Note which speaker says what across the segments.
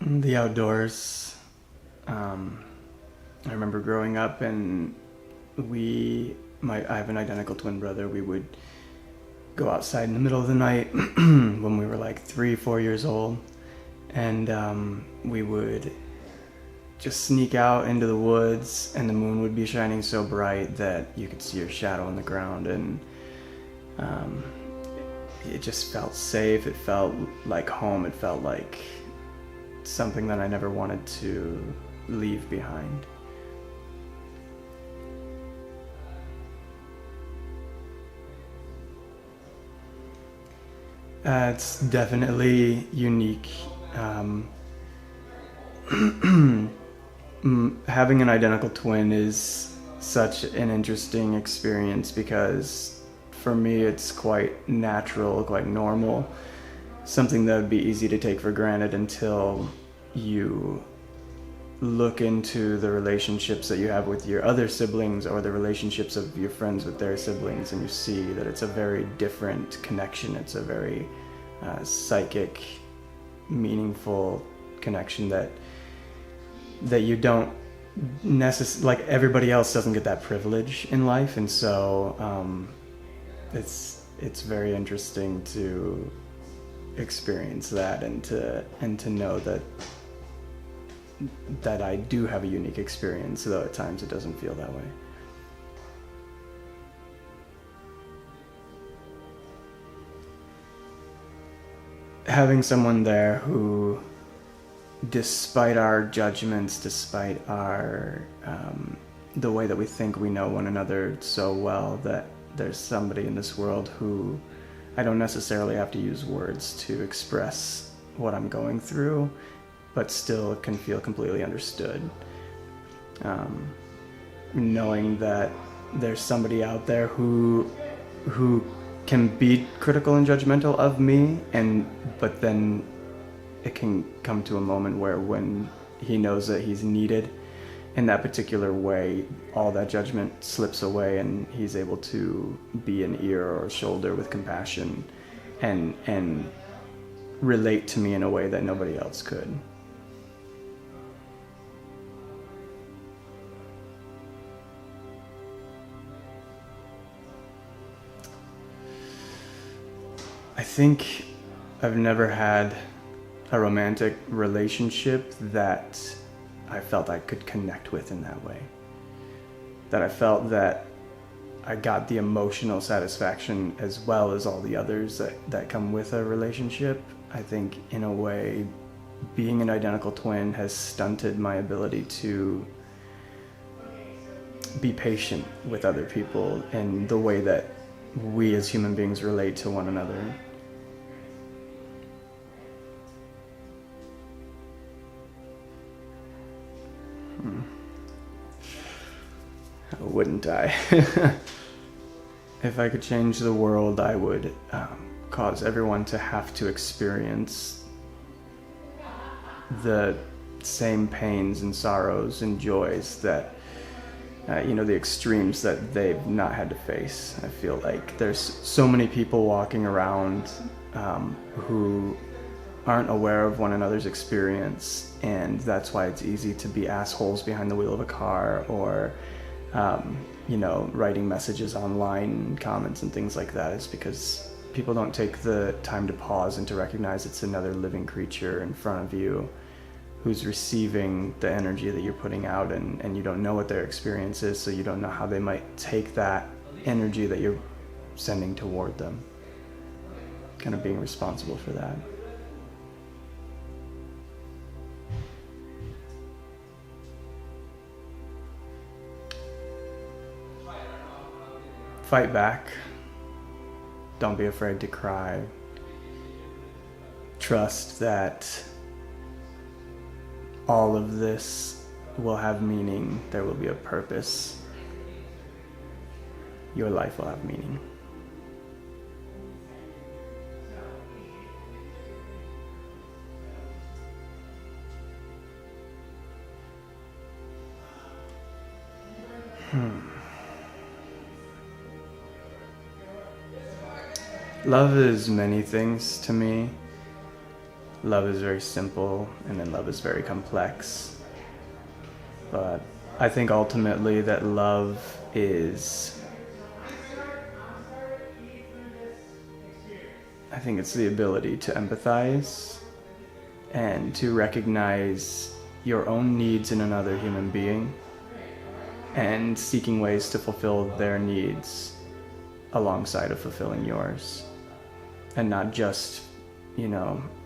Speaker 1: The outdoors. I remember growing up, and I have an identical twin brother. We would go outside in the middle of the night when we were like 3, 4 years old, and we would just sneak out into the woods, and the moon would be shining so bright that you could see your shadow on the ground, and um, it just felt safe. It felt like home. It felt like something that I never wanted to leave behind. It's definitely unique. Having an identical twin is such an interesting experience because for me it's quite natural, quite normal, something that would be easy to take for granted until you look into the relationships that you have with your other siblings or the relationships of your friends with their siblings, and you see that it's a very different connection. It's a very psychic, meaningful connection that you don't like everybody else doesn't get that privilege in life, and so it's very interesting to experience that and to know that I do have a unique experience, though at times it doesn't feel that way. Having someone there who, despite our judgments, despite our the way that we think we know one another so well, that there's somebody in this world who I don't necessarily have to use words to express what I'm going through, but still can feel completely understood. Knowing that there's somebody out there who can be critical and judgmental of me, but then it can come to a moment where when he knows that he's needed in that particular way, all that judgment slips away and he's able to be an ear or a shoulder with compassion and relate to me in a way that nobody else could. I think I've never had a romantic relationship that I felt I could connect with in that way. That I felt that I got the emotional satisfaction as well as all the others that come with a relationship. I think in a way, being an identical twin has stunted my ability to be patient with other people and the way that we as human beings relate to one another. Wouldn't I? If I could change the world, I would cause everyone to have to experience the same pains and sorrows and joys that, the extremes that they've not had to face. I feel like there's so many people walking around who aren't aware of one another's experience, and that's why it's easy to be assholes behind the wheel of a car or writing messages online, comments and things like that. Is because people don't take the time to pause and to recognize it's another living creature in front of you who's receiving the energy that you're putting out, and you don't know what their experience is, so you don't know how they might take that energy that you're sending toward them. Kind of being responsible for that. Fight back. Don't be afraid to cry. Trust that all of this will have meaning. There will be a purpose. Your life will have meaning. Love is many things to me. love is very simple, and then love is very complex. But I think ultimately that love is, I think it's the ability to empathize and to recognize your own needs in another human being and seeking ways to fulfill their needs alongside of fulfilling yours. And not just,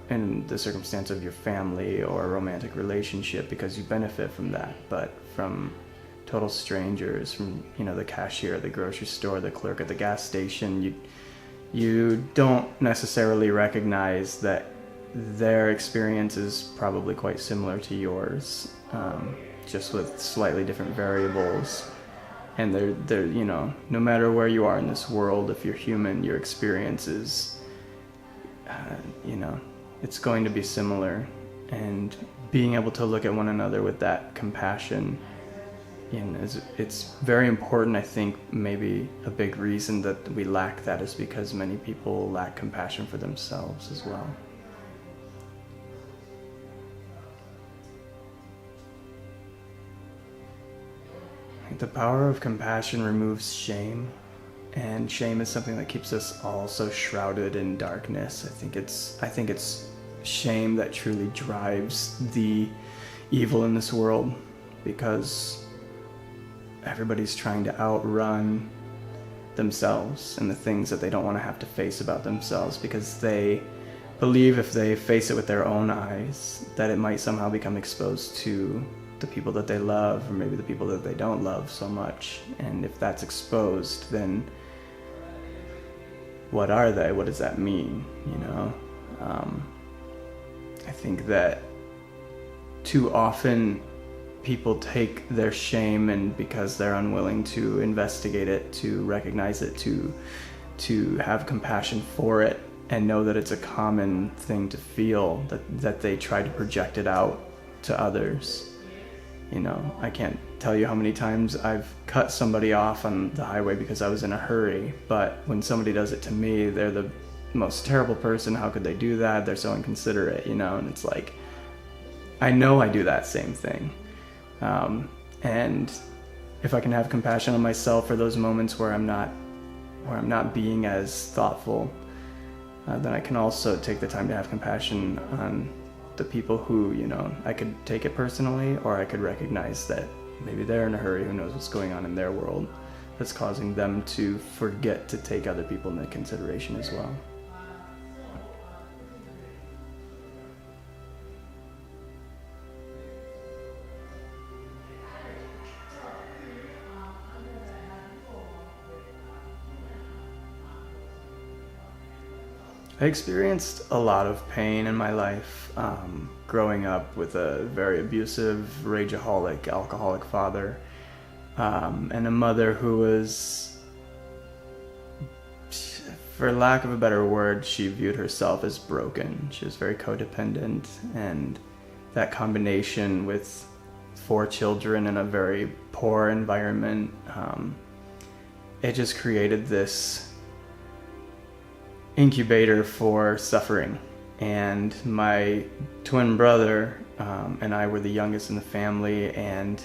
Speaker 1: in the circumstance of your family or a romantic relationship, because you benefit from that, but from total strangers, from, the cashier at the grocery store, the clerk at the gas station. You don't necessarily recognize that their experience is probably quite similar to yours, just with slightly different variables. And they're no matter where you are in this world, if you're human, your experience is, it's going to be similar. And being able to look at one another with that compassion, it's very important. I think maybe a big reason that we lack that is because many people lack compassion for themselves as well. I think the power of compassion removes shame, and shame is something that keeps us all so shrouded in darkness. I think it's shame that truly drives the evil in this world, because everybody's trying to outrun themselves and the things that they don't want to have to face about themselves, because they believe if they face it with their own eyes that it might somehow become exposed to the people that they love, or maybe the people that they don't love so much. And if that's exposed, then what are they? What does that mean? I think that too often people take their shame, and because they're unwilling to investigate it, to recognize it, to have compassion for it, and know that it's a common thing to feel, that they try to project it out to others. I can't tell you how many times I've cut somebody off on the highway because I was in a hurry, but when somebody does it to me, they're the most terrible person. How could they do that? They're so inconsiderate, and it's like, I know I do that same thing. And if I can have compassion on myself for those moments where I'm not being as thoughtful, then I can also take the time to have compassion on the people who, I could take it personally, or I could recognize that maybe they're in a hurry, who knows what's going on in their world, that's causing them to forget to take other people into consideration as well. I experienced a lot of pain in my life, growing up with a very abusive, rageaholic, alcoholic father, and a mother who was, for lack of a better word, she viewed herself as broken. She was very codependent, and that combination with 4 children in a very poor environment, it just created this incubator for suffering. And my twin brother and I were the youngest in the family, and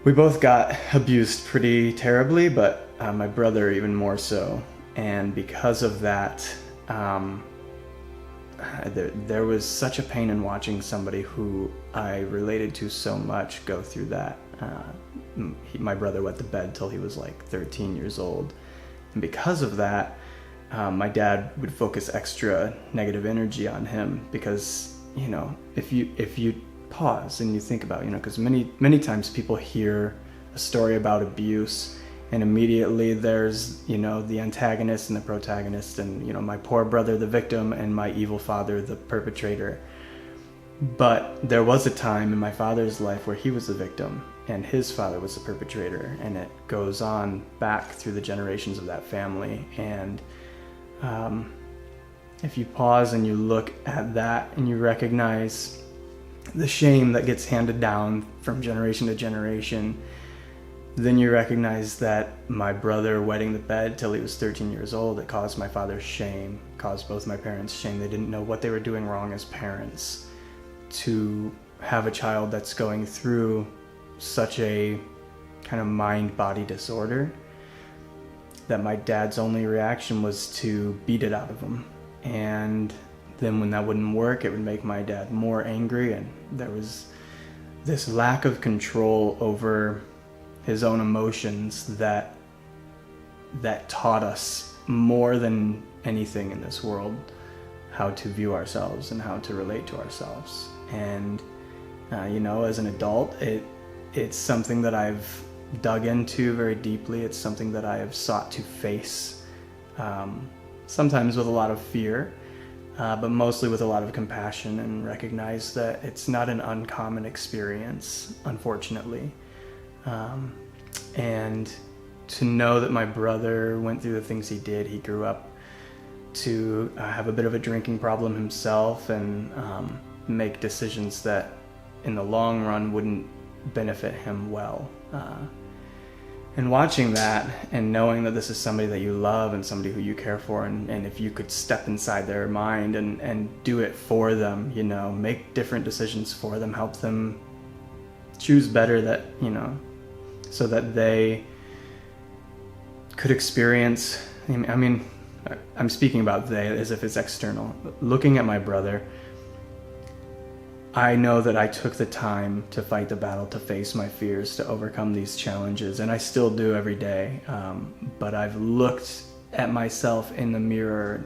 Speaker 1: we both got abused pretty terribly, but my brother even more so. And because of that, there was such a pain in watching somebody who I related to so much go through that. My brother wet the bed till he was like 13 years old, and because of that, my dad would focus extra negative energy on him, because if you pause and you think about, because many times people hear a story about abuse and immediately there's the antagonist and the protagonist, and my poor brother the victim and my evil father the perpetrator. But there was a time in my father's life where he was the victim and his father was the perpetrator, and it goes on back through the generations of that family. And if you pause and you look at that and you recognize the shame that gets handed down from generation to generation, then you recognize that my brother wetting the bed till he was 13 years old, it caused my father's shame, caused both my parents shame. They didn't know what they were doing wrong as parents. To have a child that's going through such a kind of mind-body disorder, that my dad's only reaction was to beat it out of him. And then when that wouldn't work, it would make my dad more angry, and there was this lack of control over his own emotions that taught us more than anything in this world how to view ourselves and how to relate to ourselves. And as an adult, it's something that I've dug into very deeply. It's something that I have sought to face, sometimes with a lot of fear, but mostly with a lot of compassion, and recognize that it's not an uncommon experience, unfortunately. And to know that my brother went through the things he did. He grew up to have a bit of a drinking problem himself, and make decisions that in the long run wouldn't benefit him well. And watching that and knowing that this is somebody that you love and somebody who you care for, and if you could step inside their mind and do it for them, make different decisions for them, help them choose better, that, so that they could experience, I'm speaking about they as if it's external. Looking at my brother, I know that I took the time to fight the battle, to face my fears, to overcome these challenges, and I still do every day. But I've looked at myself in the mirror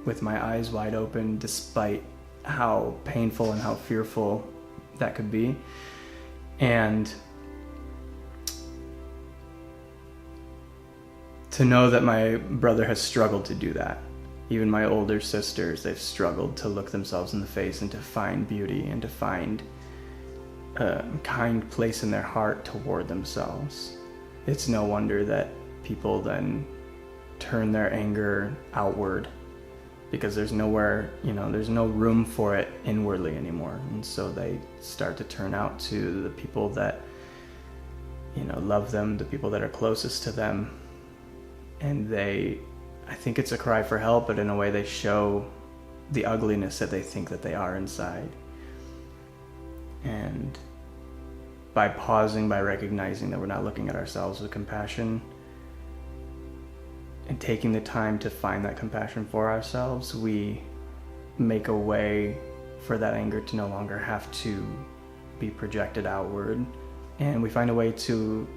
Speaker 1: with my eyes wide open, despite how painful and how fearful that could be. And to know that my brother has struggled to do that. Even my older sisters, they've struggled to look themselves in the face and to find beauty and to find a kind place in their heart toward themselves. It's no wonder that people then turn their anger outward, because there's nowhere, there's no room for it inwardly anymore. And so they start to turn out to the people that, love them, the people that are closest to them. And I think it's a cry for help, but in a way they show the ugliness that they think that they are inside. And by pausing, by recognizing that we're not looking at ourselves with compassion, and taking the time to find that compassion for ourselves, we make a way for that anger to no longer have to be projected outward. And we find a way to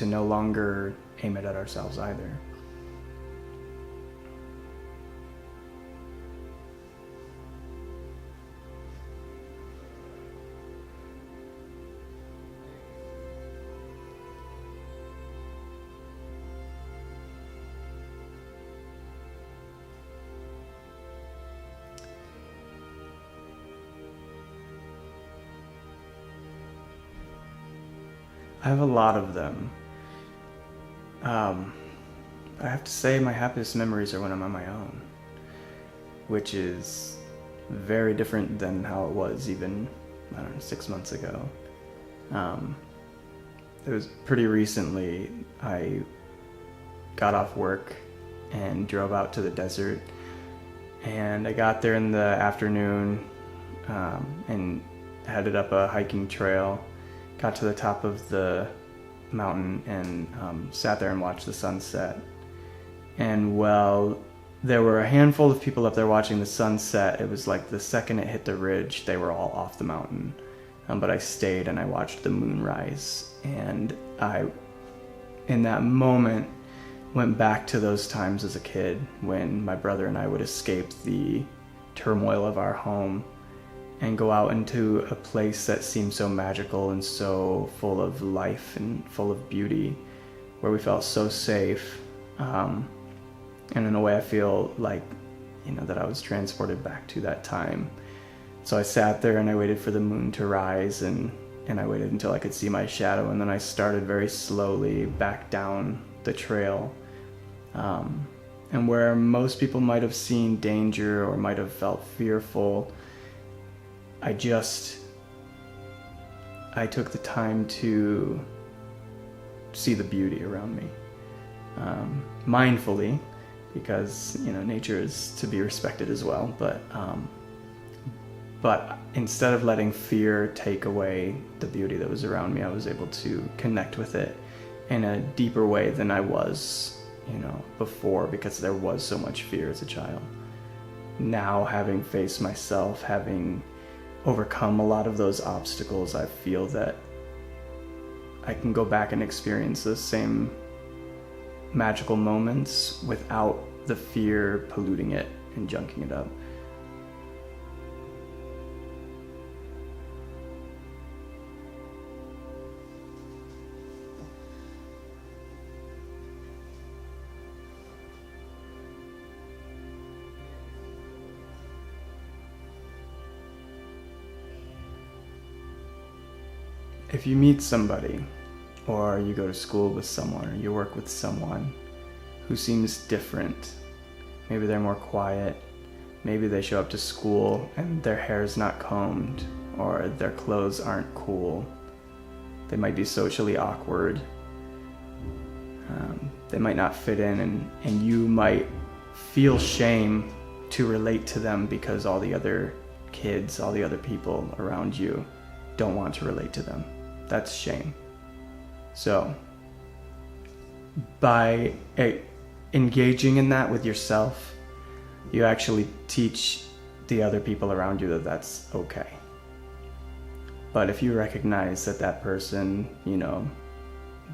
Speaker 1: no longer aim it at ourselves either. I have a lot of them. I have to say my happiest memories are when I'm on my own, which is very different than how it was even, 6 months ago. It was pretty recently I got off work and drove out to the desert, and I got there in the afternoon and headed up a hiking trail. Got to the top of the mountain and sat there and watched the sunset. And while there were a handful of people up there watching the sunset, it was like the second it hit the ridge, they were all off the mountain. But I stayed and I watched the moon rise. And I, in that moment, went back to those times as a kid when my brother and I would escape the turmoil of our home and go out into a place that seemed so magical and so full of life and full of beauty, where we felt so safe. And in a way I feel like, that I was transported back to that time. So I sat there and I waited for the moon to rise, and I waited until I could see my shadow, and then I started very slowly back down the trail. And where most people might have seen danger or might have felt fearful, I took the time to see the beauty around me, mindfully, because, you know, nature is to be respected as well. But instead of letting fear take away the beauty that was around me, I was able to connect with it in a deeper way than I was, you know, before, because there was so much fear as a child. Now, having faced myself, having overcome a lot of those obstacles, I feel that I can go back and experience those same magical moments without the fear polluting it and junking it up. If you meet somebody, or you go to school with someone, or you work with someone who seems different, maybe they're more quiet, maybe they show up to school and their hair's not combed, or their clothes aren't cool, they might be socially awkward, they might not fit in, and you might feel shame to relate to them because all the other kids, all the other people around you don't want to relate to them. That's shame. So, by engaging in that with yourself, you actually teach the other people around you that that's okay. But if you recognize that that person, you know,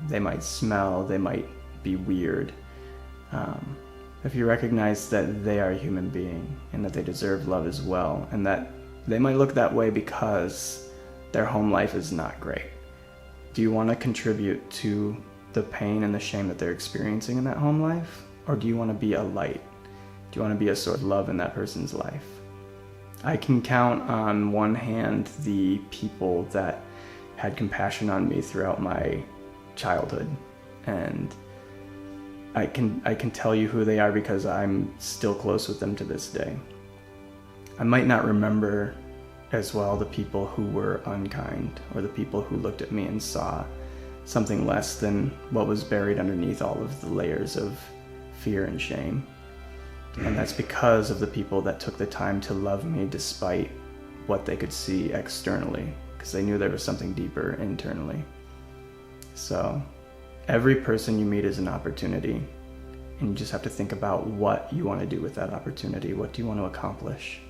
Speaker 1: they might smell, they might be weird, if you recognize that they are a human being and that they deserve love as well, and that they might look that way because their home life is not great, do you want to contribute to the pain and the shame that they're experiencing in that home life? Or do you want to be a light? Do you want to be a source of love in that person's life? I can count on one hand the people that had compassion on me throughout my childhood, and I can tell you who they are because I'm still close with them to this day. I might not remember as well the people who were unkind, or the people who looked at me and saw something less than what was buried underneath all of the layers of fear and shame. And that's because of the people that took the time to love me despite what they could see externally, because they knew there was something deeper internally. So every person you meet is an opportunity, and you just have to think about what you want to do with that opportunity. What do you want to accomplish?